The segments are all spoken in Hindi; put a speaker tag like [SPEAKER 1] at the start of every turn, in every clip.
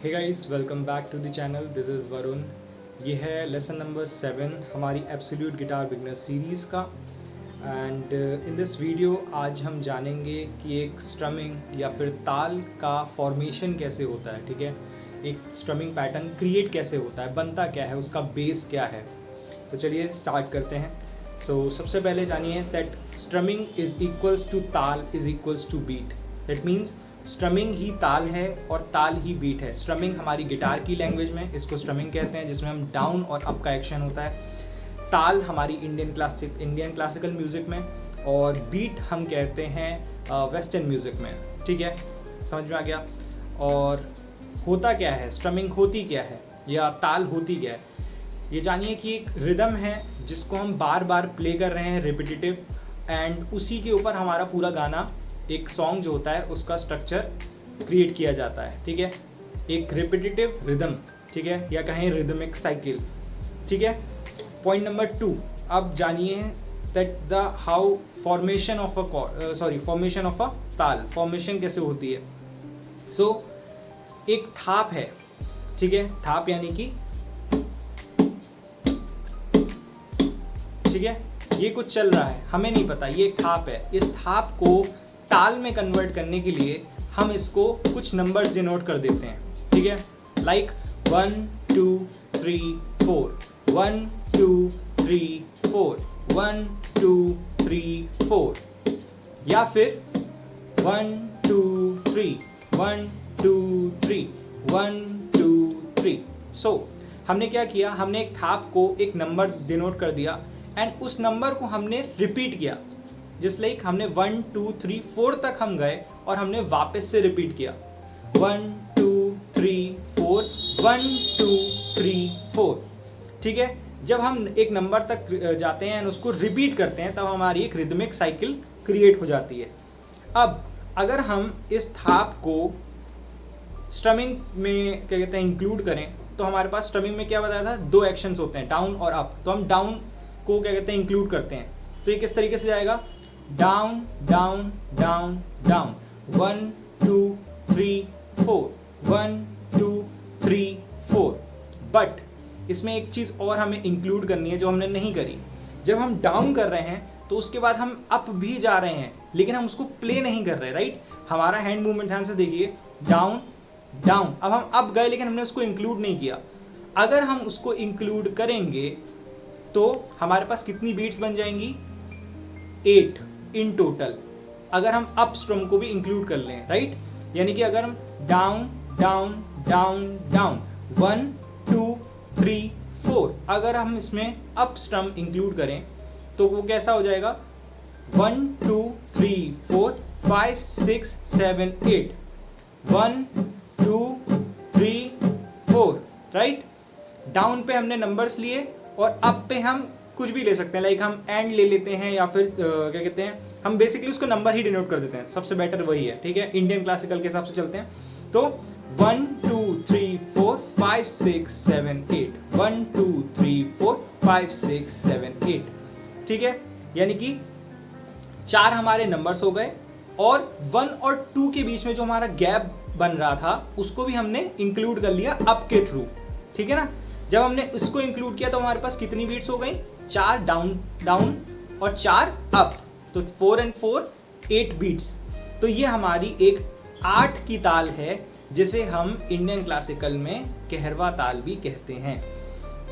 [SPEAKER 1] Hey guys, welcome back to the channel. This is Varun. ये है लेसन नंबर 7 हमारी एब्सोल्यूट गिटार बिगनर सीरीज़ का। एंड इन दिस वीडियो आज हम जानेंगे कि एक स्ट्रमिंग या फिर ताल का फॉर्मेशन कैसे होता है। ठीक है, एक स्ट्रमिंग पैटर्न क्रिएट कैसे होता है, बनता क्या है, उसका बेस क्या है। तो चलिए स्टार्ट करते हैं। सबसे पहले जानिए that strumming is equals to taal is equals to beat. That means strumming ही ताल है और ताल ही बीट है। स्ट्रमिंग हमारी गिटार की लैंग्वेज में इसको स्ट्रमिंग कहते हैं, जिसमें हम डाउन और अप का एक्शन होता है। ताल हमारी इंडियन क्लासिकल म्यूज़िक में, और बीट हम कहते हैं वेस्टर्न म्यूज़िक में। ठीक है, समझ में आ गया। और होता क्या है, स्ट्रमिंग होती क्या है या ताल होती क्या है, ये जानिए कि एक रिदम है जिसको हम बार बार प्ले कर रहे हैं रिपीटेटिव, एंड उसी के ऊपर हमारा पूरा गाना, एक सॉन्ग जो होता है उसका स्ट्रक्चर क्रिएट किया जाता है। ठीक है, एक रिपीटेटिव रिदम, ठीक है, या कहें रिदमिक साइकिल। ठीक है। पॉइंट नंबर 2, अब जानिए that the how formation of a ताल फॉर्मेशन कैसे होती है। एक थाप है, ठीक है, थाप यानी कि, ठीक है, ये कुछ चल रहा है, हमें नहीं पता, ये एक थाप है। इस थाप को ताल में कन्वर्ट करने के लिए हम इसको कुछ नंबर्स डिनोट कर देते हैं। ठीक है, लाइक 1 2 3 4, 1 2 3 4, 1 2 3 4, या फिर 1 2 3 1 2 3 1 2 3। हमने क्या किया, हमने एक थाप को एक नंबर डिनोट कर दिया एंड उस नंबर को हमने रिपीट किया। जस्ट लाइक हमने 1 2 3 4 तक हम गए और हमने वापस से रिपीट किया 1 2 3 4 1 2 3 4। ठीक है, जब हम एक नंबर तक जाते हैं और उसको रिपीट करते हैं तब हमारी एक रिदमिक साइकिल क्रिएट हो जाती है। अब अगर हम इस थाप को स्ट्रमिंग में क्या कहते हैं इंक्लूड करें, तो हमारे पास स्ट्रमिंग में क्या बताया था, 2 एक्शंस होते हैं, डाउन और अप। तो हम डाउन को क्या कहते हैं इंक्लूड करते हैं। तो ये किस तरीके से जाएगा, down down down down, 1 2 3 4, 1 2 3 4। But इसमें एक चीज़ और हमें इंक्लूड करनी है जो हमने नहीं करी। जब हम डाउन कर रहे हैं तो उसके बाद हम अप भी जा रहे हैं, लेकिन हम उसको प्ले नहीं कर रहे। राइट, हमारा हैंड मूवमेंट ध्यान से देखिए, डाउन डाउन, अब हम अप गए लेकिन हमने उसको इंक्लूड नहीं किया। अगर हम उसको इंक्लूड करेंगे तो हमारे पास कितनी बीट्स बन जाएंगी, 8 इन टोटल, अगर हम अप स्ट्रम को भी इंक्लूड कर लें। राइट, यानी कि अगर हम डाउन डाउन डाउन डाउन 1 2 3 4, अगर हम इसमें अप स्ट्रम इंक्लूड करें तो वो कैसा हो जाएगा, 1 2 3 4 5 6 7 8, 1 2 3 4। राइट, डाउन पे हमने नंबर्स लिए और अप पे हम कुछ भी ले सकते हैं, लाइक हम एंड ले लेते हैं, या फिर क्या कहते हैं, हम बेसिकली उसको नंबर ही डिनोट कर देते हैं, सबसे बेटर वही है। ठीक है, इंडियन क्लासिकल के हिसाब से चलते हैं। तो 1 2 3 4 5 6 7 8, 1 2 3 4 5 6 7 8। ठीक है, यानी कि 4 हमारे नंबर्स हो गए, और 1 और 2 के बीच में जो हमारा गैप बन रहा था उसको भी हमने इंक्लूड कर लिया अप के थ्रू। ठीक है ना, जब हमने इसको इंक्लूड किया तो हमारे पास कितनी बीट्स हो गई, 4 डाउन डाउन और 4 अप, तो 4 and 4 8 बीट्स। तो ये हमारी एक 8 की ताल है, जिसे हम इंडियन क्लासिकल में कहरवा ताल भी कहते हैं।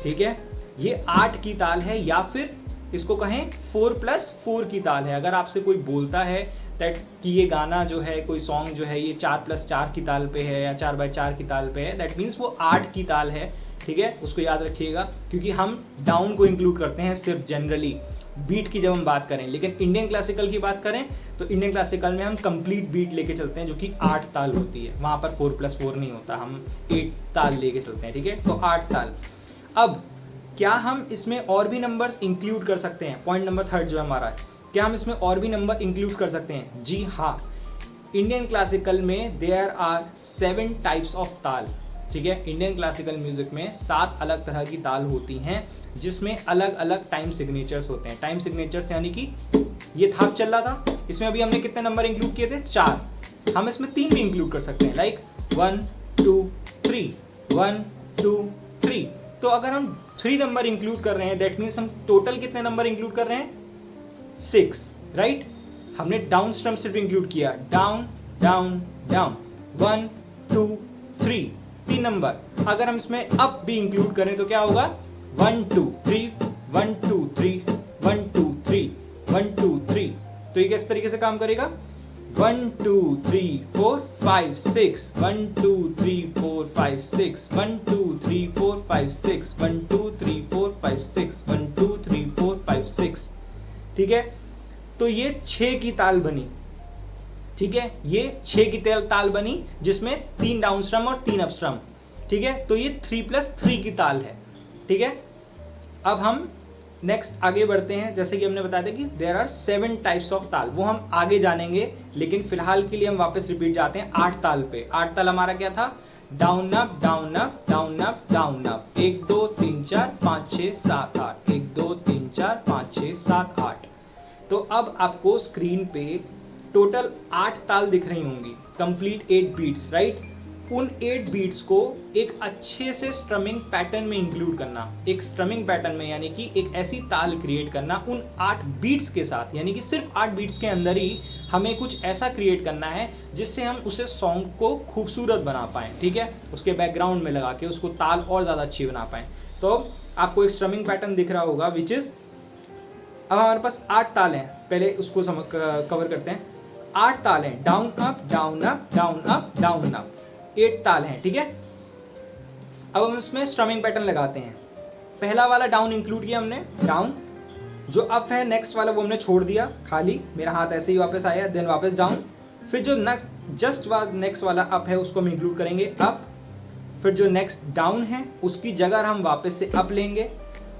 [SPEAKER 1] ठीक है, ये 8 की ताल है, या फिर इसको कहें 4+4 की ताल है। अगर आपसे कोई बोलता है दैट कि ये गाना जो है, कोई सॉन्ग जो है, ये 4+4 की ताल पे है या 4/4 की ताल पे है, दैट मीन्स वो 8 की ताल है। ठीक है, उसको याद रखिएगा, क्योंकि हम डाउन को इंक्लूड करते हैं सिर्फ जनरली बीट की जब हम बात करें, लेकिन इंडियन क्लासिकल की बात करें तो इंडियन क्लासिकल में हम कंप्लीट बीट लेके चलते हैं, जो कि 8 ताल होती है। वहाँ पर 4+4 नहीं होता, हम 8 ताल लेके चलते हैं। ठीक है, तो 8 ताल। अब क्या हम इसमें और भी नंबर्स इंक्लूड कर सकते हैं, पॉइंट नंबर 3 जो हमारा है, क्या हम इसमें और भी नंबर इंक्लूड कर सकते हैं? जी हाँ, इंडियन क्लासिकल में देयर आर 7 टाइप्स ऑफ ताल। ठीक है, इंडियन क्लासिकल म्यूजिक में 7 अलग तरह की ताल होती हैं, जिसमें अलग अलग टाइम सिग्नेचर्स होते हैं। टाइम सिग्नेचर्स यानी कि ये थाप चल रहा था, इसमें अभी हमने कितने नंबर इंक्लूड किए थे, 4। हम इसमें 3 भी इंक्लूड कर सकते हैं, लाइक 1 2 3, 1 2 3। तो अगर हम 3 नंबर इंक्लूड कर रहे हैं दैट मीन्स हम टोटल कितने नंबर इंक्लूड कर रहे हैं? 6, राइट। हमने डाउन स्ट्रम सिर्फ इंक्लूड किया, डाउन डाउन डाउन, 1 2 3, 3 नंबर। अगर हम इसमें अप भी इंक्लूड करें तो क्या होगा? 1 2 3, 1 2 3, 1 2 3, 1 2 3। तो ये किस तरीके से काम करेगा? 1 2 3 4 5 6, 1 2 3 4 5 6, 1 2 3 4 5 6, 1 2 3 4 5 6, 1 2 3 4 5 6। ठीक है, तो ये 6 की ताल बनी। ठीक है, ये 6 की ताल बनी जिसमें 3 डाउन स्ट्रम और 3 अप स्ट्रम। ठीक है, तो ये 3+3 की ताल है। ठीक है, अब हम नेक्स्ट आगे बढ़ते हैं। जैसे कि हमने बताया था कि देयर आर 7 टाइप्स ऑफ ताल, वो हम आगे जानेंगे, लेकिन फिलहाल के लिए हम वापस रिपीट जाते हैं 8 ताल पे। 8 ताल हमारा क्या था? Down up down up down up down up, 1 2 3 4 5 6 7 8, 1 2 3 4 5 6 7 8। तो अब आपको स्क्रीन पे टोटल 8 ताल दिख रही होंगी, कंप्लीट 8 बीट्स, राइट। उन 8 बीट्स को एक अच्छे से स्ट्रमिंग पैटर्न में इंक्लूड करना, एक स्ट्रमिंग पैटर्न में, यानी कि एक ऐसी ताल क्रिएट करना उन 8 बीट्स के साथ, यानी कि सिर्फ 8 बीट्स के अंदर ही हमें कुछ ऐसा क्रिएट करना है जिससे हम उसे सॉन्ग को खूबसूरत बना पाएँ। ठीक है, उसके बैकग्राउंड में लगा के उसको ताल और ज़्यादा अच्छी बना पाएँ। तो आपको एक स्ट्रमिंग पैटर्न दिख रहा होगा विच इज़, अब हमारे पास 8 ताल हैं, पहले उसको कवर करते हैं। 8 ताल हैं, down up down up down up down up, 8 ताल हैं। ठीक है, अब हम इसमें स्ट्रमिंग पैटर्न लगाते हैं। पहला वाला डाउन इंक्लूड किया हमने, डाउन। जो अप है नेक्स्ट वाला वो हमने छोड़ दिया खाली, मेरा हाथ ऐसे ही वापस आया, देन वापस डाउन। फिर जो नेक्स्ट वाला अप है उसको हम इंक्लूड करेंगे, अप। फिर जो नेक्स्ट डाउन है उसकी जगह हम वापस से अप लेंगे,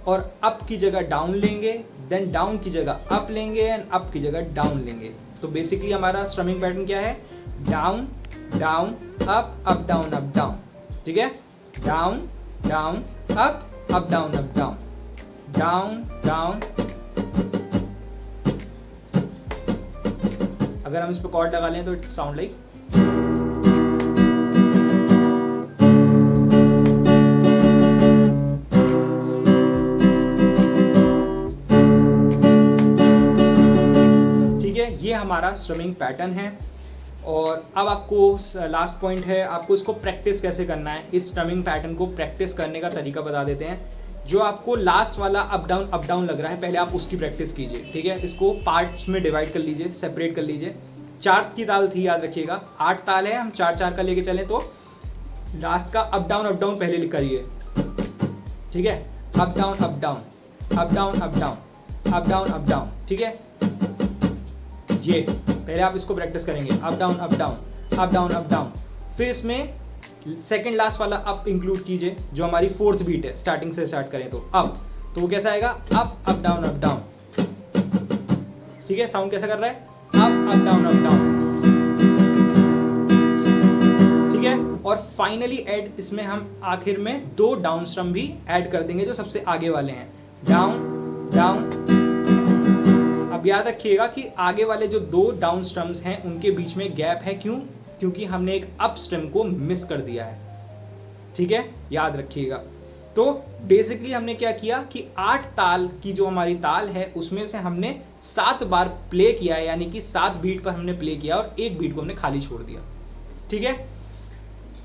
[SPEAKER 1] और अप की जगह डाउन लेंगे, देन डाउन की जगह अप लेंगे, एंड अप की जगह डाउन लेंगे। तो बेसिकली हमारा स्ट्रमिंग पैटर्न क्या है? Down down up up down up down. ठीक है, down down up down up down, down down. अगर हम इस पर कॉर्ड लगा लें तो इट साउंड लाइक, ये हमारा स्ट्रमिंग पैटर्न है। और अब आपको लास्ट पॉइंट है, आपको इसको प्रैक्टिस कैसे करना है। इस स्ट्रमिंग पैटर्न को प्रैक्टिस करने का तरीका बता देते हैं। जो आपको लास्ट वाला अप डाउन लग रहा है, पहले आप उसकी प्रैक्टिस कीजिए। ठीक है, इसको पार्ट्स में डिवाइड कर लीजिए, सेपरेट कर लीजिए। 4 की ताल थी, याद रखिएगा। 8 ताल है, हम 4 का लेके चलें तो लास्ट का अप डाउन पहले करिए। ठीक है, up down up down up down up down up down up down. ठीक है, ये पहले आप इसको प्रैक्टिस करेंगे, up down up down up down up down. फिर इसमें सेकंड लास्ट वाला अप इंक्लूड कीजिए, जो हमारी 4th बीट है। स्टार्टिंग से स्टार्ट करें तो अप, तो वो कैसा आएगा? Up down up down. ठीक है, साउंड कैसा कर रहा है? Up down up down. ठीक है, और फाइनली ऐड इसमें हम आखिर में 2 डाउन स्ट्रम भी ऐड कर देंगे जो सबसे आगे वाले हैं, डाउन डाउन। अब याद रखिएगा कि आगे वाले जो 2 डाउन स्ट्रम्स हैं उनके बीच में गैप है। क्यों? क्योंकि हमने एक अप स्ट्रम को मिस कर दिया है। ठीक है, याद रखिएगा। तो बेसिकली हमने क्या किया कि 8 ताल की जो हमारी ताल है उसमें से हमने 7 बार प्ले किया है, यानी कि 7 बीट पर हमने प्ले किया और 1 बीट को हमने खाली छोड़ दिया। ठीक है,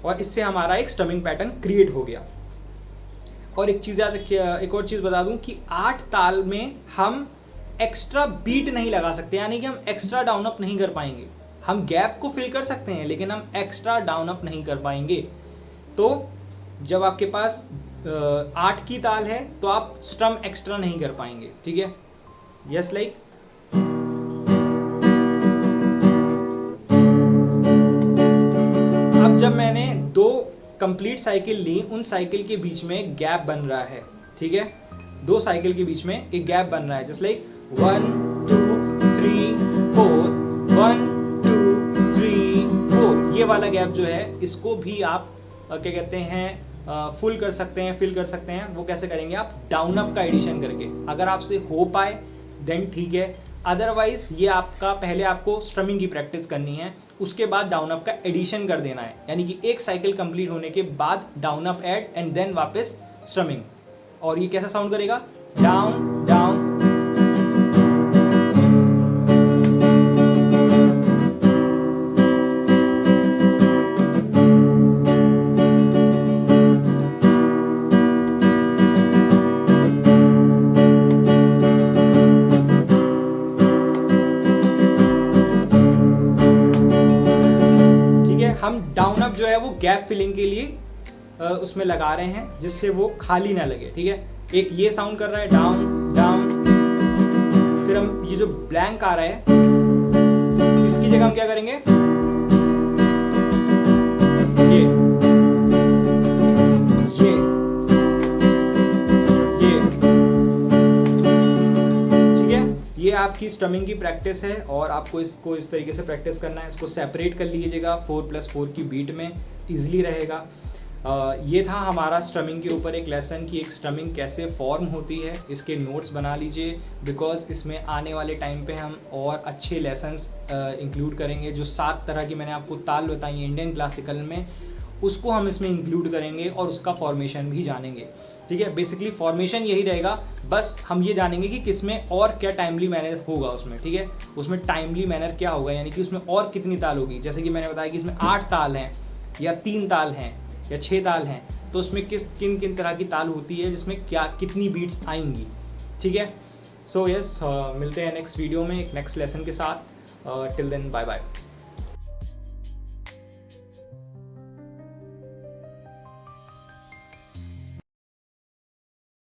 [SPEAKER 1] और इससे हमारा एक स्ट्रमिंग पैटर्न क्रिएट हो गया। और एक चीज़ याद रखिए, एक और चीज़ बता दूं कि 8 ताल में हम एक्स्ट्रा बीट नहीं लगा सकते, यानी कि हम एक्स्ट्रा डाउन अप नहीं कर पाएंगे। हम गैप को फिल कर सकते हैं लेकिन हम एक्स्ट्रा डाउन अप नहीं कर पाएंगे। तो जब आपके पास 8 की ताल है तो आप स्ट्रम एक्स्ट्रा नहीं कर पाएंगे। ठीक है, यस लाइक। अब जब मैंने 2 कंप्लीट साइकिल ली, उन साइकिल के बीच में गैप बन रहा है। ठीक है, 2 साइकिल के बीच में एक गैप बन रहा है, जस्ट लाइक 1 2 3 4 1 2 3 4। ये वाला गैप जो है इसको भी आप क्या कहते हैं, फुल कर सकते हैं, फिल कर सकते हैं। वो कैसे करेंगे? आप डाउन अप का एडिशन करके। अगर आपसे हो पाए देन ठीक है, अदरवाइज ये आपका पहले आपको स्ट्रमिंग की प्रैक्टिस करनी है। उसके बाद डाउन अप का एडिशन कर देना है, यानी कि एक साइकिल कंप्लीट होने के बाद down up add and then वापस स्ट्रमिंग। और ये कैसा साउंड करेगा, डाउन डाउन। हम डाउन अप जो है वो गैप फिलिंग के लिए उसमें लगा रहे हैं, जिससे वो खाली ना लगे। ठीक है, एक ये साउंड कर रहा है डाउन डाउन, फिर हम ये जो ब्लैंक आ रहा है इसकी जगह हम क्या करेंगे, ये आपकी स्ट्रमिंग की प्रैक्टिस है और आपको इसको इस तरीके से प्रैक्टिस करना है। इसको सेपरेट कर लीजिएगा 4+4 की बीट में, इजीली रहेगा। ये था हमारा स्ट्रमिंग के ऊपर एक लेसन कि एक स्ट्रमिंग कैसे फॉर्म होती है। इसके नोट्स बना लीजिए, बिकॉज इसमें आने वाले टाइम पे हम और अच्छे लेसन्स इंक्लूड करेंगे। जो 7 तरह की मैंने आपको ताल बताई इंडियन क्लासिकल में, उसको हम इसमें इंक्लूड करेंगे और उसका फॉर्मेशन भी जानेंगे। ठीक है, बेसिकली फॉर्मेशन यही रहेगा, बस हम ये जानेंगे कि किसमें और क्या टाइमली मैनर होगा उसमें। ठीक है, उसमें टाइमली मैनर क्या होगा, यानी कि उसमें और कितनी ताल होगी। जैसे कि मैंने बताया कि इसमें 8 ताल हैं या 3 ताल हैं या 6 ताल हैं, तो उसमें किन किन तरह की ताल होती है, जिसमें क्या कितनी बीट्स आएंगी। ठीक है, सो यस, मिलते हैं नेक्स्ट वीडियो में एक नेक्स्ट लेसन के साथ। Till then bye bye.